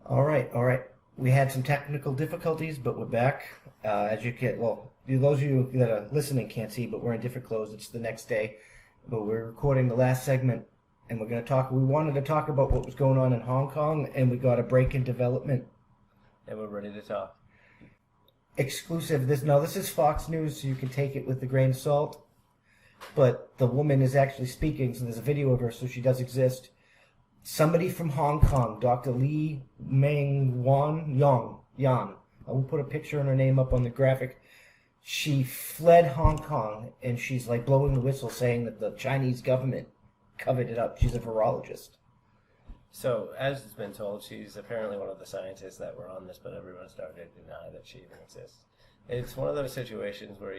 All right, all right. We had some technical difficulties, but we're back. As you can, well, those of you that are listening can't see, but we're in different clothes. It's the next day, but we're recording the last segment, and we're going to talk. We wanted to talk about what was going on in Hong Kong, and we got a break in development. And we're ready to talk. Exclusive. This is Fox News, so you can take it with a grain of salt. But the woman is actually speaking, so there's a video of her, so she does exist. Somebody from Hong Kong, Dr. Lei-Meng Yan. I will put a picture and her name up on the graphic. She fled Hong Kong, and she's like blowing the whistle, saying that the Chinese government covered it up. She's a virologist. So, as it's been told, she's apparently one of the scientists that were on this, but everyone started to deny that she even exists. It's one of those situations where,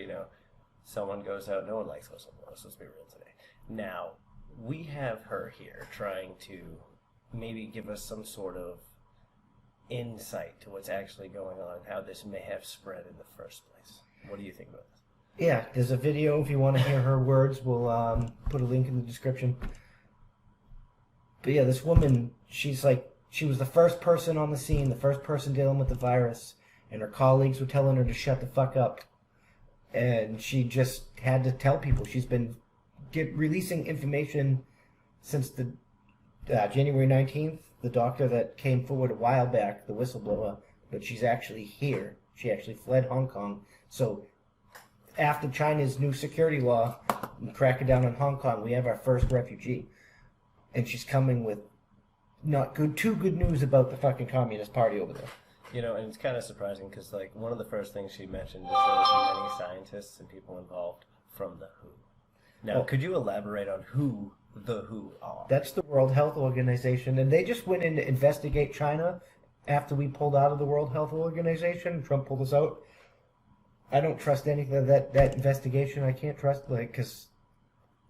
someone goes out, no one likes whistleblowers, let's be real today. Now, we have her here trying to maybe give us some sort of insight to what's actually going on, how this may have spread in the first place. What do you think about this? Yeah, there's a video. If you want to hear her words, we'll put a link in the description. But yeah, this woman, she was the first person on the scene, the first person dealing with the virus, and her colleagues were telling her to shut the fuck up. And she just had to tell people. She's been releasing information since the January 19th, the doctor that came forward a while back, the whistleblower, but she's actually here. She actually fled Hong Kong. So after China's new security law cracking down on Hong Kong, we have our first refugee. And she's coming with too good news about the fucking Communist Party over there. And it's kind of surprising because, one of the first things she mentioned is there was many scientists and people involved from the WHO. Now, could you elaborate on who the WHO are? That's the World Health Organization, and they just went in to investigate China after we pulled out of the World Health Organization. Trump pulled us out. I don't trust anything of that investigation. I can't trust, because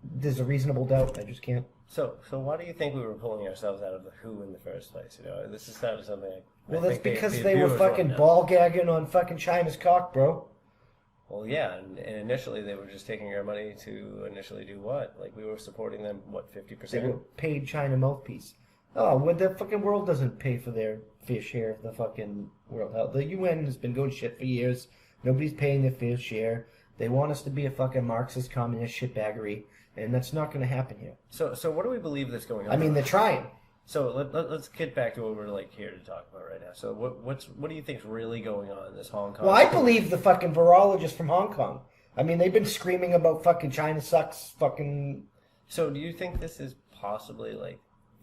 there's a reasonable doubt. I just can't. So why do you think we were pulling ourselves out of the WHO in the first place? This is kind of something. Well, that's because they were fucking ball gagging on fucking China's cock, bro. Well, yeah, and initially they were just taking our money to initially do what? We were supporting them, 50%? They were paid China mouthpiece. Oh, well, the fucking world doesn't pay for their fair share of the fucking World Health. The UN has been going shit for years. Nobody's paying their fair share. They want us to be a fucking Marxist, communist shitbaggery, and that's not going to happen here. So what do we believe that's going on? I mean, they're trying. So let's get back to what we're here to talk about right now. So what do you think's really going on in this Hong Kong? Well, I believe the fucking virologist from Hong Kong. I mean, they've been screaming about fucking China sucks, fucking. So do you think this is possibly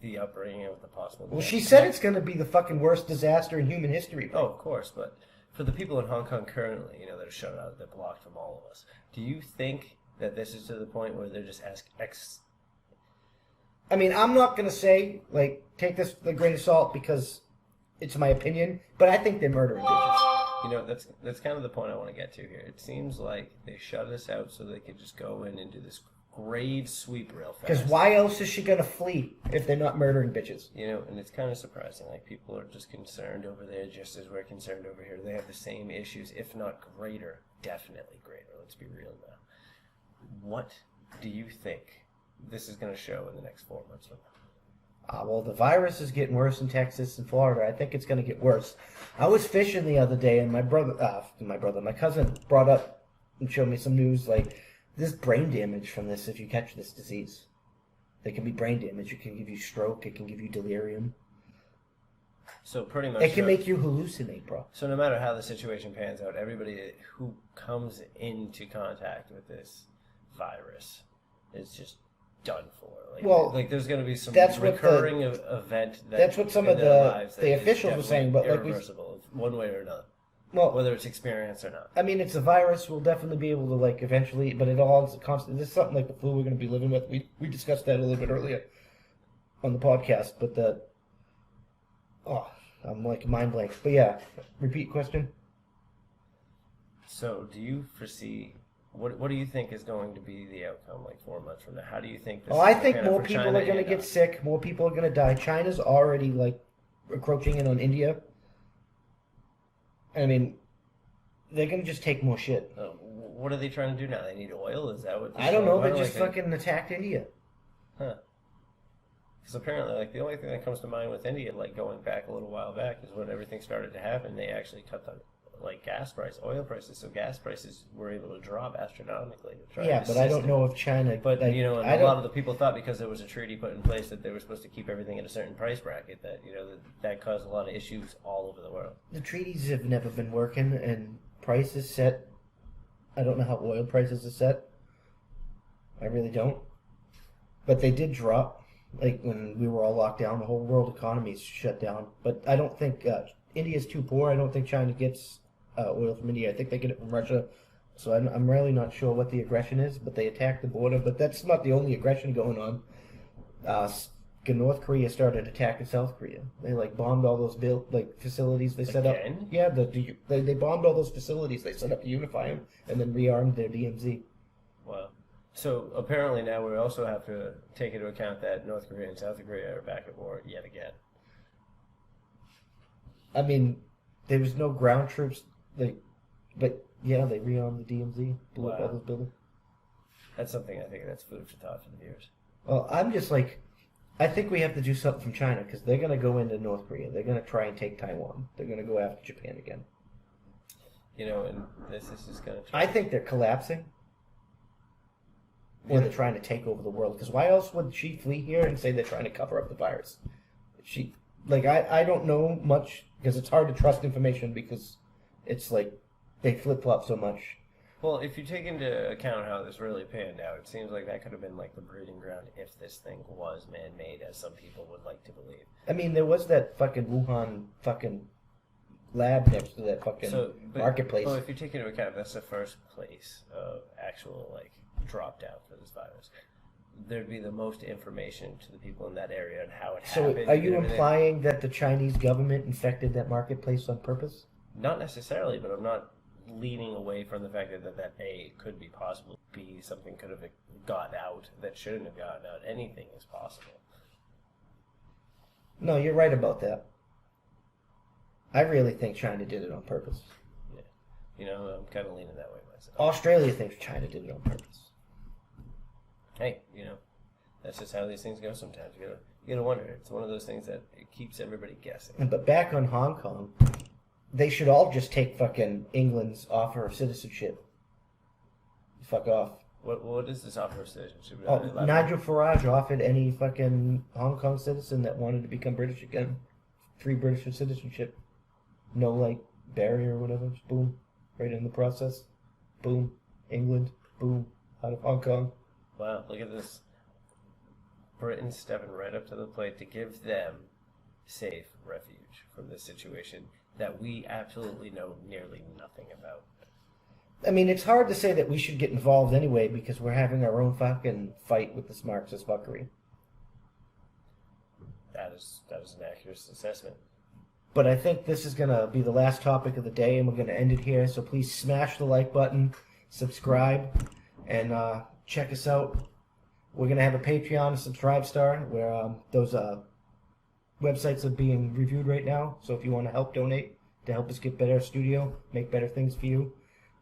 the upbringing of the possible? Well, she said it's going to be the fucking worst disaster in human history. Oh, of course, but for the people in Hong Kong currently, that are shut out, they're blocked from all of us. Do you think that this is to the point where they're just I mean, I'm not going to say, take this with a grain of salt because it's my opinion, but I think they're murdering bitches. That's kind of the point I want to get to here. It seems like they shut us out so they could just go in and do this grave sweep real fast. Because why else is she going to flee if they're not murdering bitches? And it's kind of surprising. People are just concerned over there just as we're concerned over here. They have the same issues, if not greater, definitely greater. Let's be real now. What do you think this is going to show in the next 4 months from now? Well, the virus is getting worse in Texas and Florida. I think it's going to get worse. I was fishing the other day, and my cousin brought up and showed me some news, there's brain damage from this if you catch this disease. There can be brain damage. It can give you stroke. It can give you delirium. So pretty much... It can make you hallucinate, bro. So no matter how the situation pans out, everybody who comes into contact with this virus is just done for. There's going to be some recurring event. That's what some of the officials were saying, but irreversible, one way or another. Well, whether it's experience or not. I mean, it's a virus. We'll definitely be able to eventually, but it all is a constant. This is something like the flu we're going to be living with. We discussed that a little bit earlier on the podcast, but I'm mind blank. But yeah, repeat question. So, do you foresee? What do you think is going to be the outcome 4 months from now? How do you think this I think more people are going to get sick. More people are going to die. China's already encroaching in on India. I mean, they're going to just take more shit. What are they trying to do now? They need oil? Is that what? I don't know. They just fucking attacked India. Huh. Because apparently, like, the only thing that comes to mind with India, like, going back a little while back, is when everything started to happen, they actually cut the, like, oil prices, so gas prices were able to drop astronomically. To try Yeah, to but I don't assist know if China. But, like, you know, and I a don't, lot of the people thought because there was a treaty put in place that they were supposed to keep everything at a certain price bracket, that, you know, that caused a lot of issues all over the world. the treaties have never been working, and prices set. I don't know how oil prices are set. I really don't. But they did drop. Like when we were all locked down, the whole world economy is shut down. But I don't think India's too poor. I don't think China gets oil from India. I think they get it from Russia. So I'm really not sure what the aggression is. But they attacked the border. But that's not the only aggression going on. North Korea started attacking South Korea. They like bombed all those facilities they set up. Again? Yeah, they bombed all those facilities they set up to unify them, and then rearmed their DMZ. Wow. So apparently now we also have to take into account that North Korea and South Korea are back at war yet again. I mean, there was no ground troops. But yeah, they rearmed the DMZ, blew up all those buildings. That's something I think that's food for thought for the viewers. Well, I'm just like, I think we have to do something from China because they're going to go into North Korea. They're going to try and take Taiwan. They're going to go after Japan again. You know, and this is just going to. I think they're collapsing. Or they're trying to take over the world. Because why else would she flee here and say they're trying to cover up the virus? I don't know much because it's hard to trust information because it's like they flip-flop so much. Well, if you take into account how this really panned out, it seems like that could have been like the breeding ground if this thing was man-made, as some people would like to believe. I mean, there was that fucking Wuhan fucking lab next to that fucking marketplace. Well, if you take into account that's the first place of actual, like, dropped out for this virus, there'd be the most information to the people in that area and how it happened. So are you implying that the Chinese government infected that marketplace on purpose? Not necessarily, but I'm not leaning away from the fact that A, could be possible, B, something could have got out that shouldn't have gotten out. Anything is possible. No, you're right about that. I really think China did it on purpose. Yeah. You know, I'm kind of leaning that way myself. Australia thinks China did it on purpose. Hey, you know, that's just how these things go sometimes. You gotta wonder. It's one of those things that it keeps everybody guessing. But back on Hong Kong, they should all just take fucking England's offer of citizenship. Fuck off. What is this offer of citizenship? Nigel Farage offered any fucking Hong Kong citizen that wanted to become British again free British citizenship. No, like, barrier or whatever. Just boom. Right in the process. Boom. England. Boom. Out of Hong Kong. Wow, look at this. Britain's stepping right up to the plate to give them safe refuge from this situation that we absolutely know nearly nothing about. I mean, it's hard to say that we should get involved anyway because we're having our own fucking fight with this Marxist fuckery. That is an accurate assessment. But I think this is going to be the last topic of the day, and we're going to end it here. So please smash the like button, subscribe, and check us out. We're going to have a Patreon, a Subscribe Star, where those websites are being reviewed right now. So if you want to help donate to help us get better studio, make better things for you.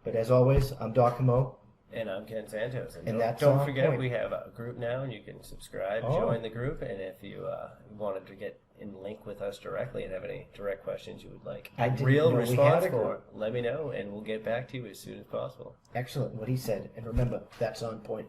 But as always, I'm Doc Mo. And I'm Ken Santos. And don't forget, point. we have a group now, and you can subscribe, join the group. And if you wanted to get in link with us directly and have any direct questions you would like real response for, let me know, and we'll get back to you as soon as possible. Excellent, what he said. And remember, that's on point.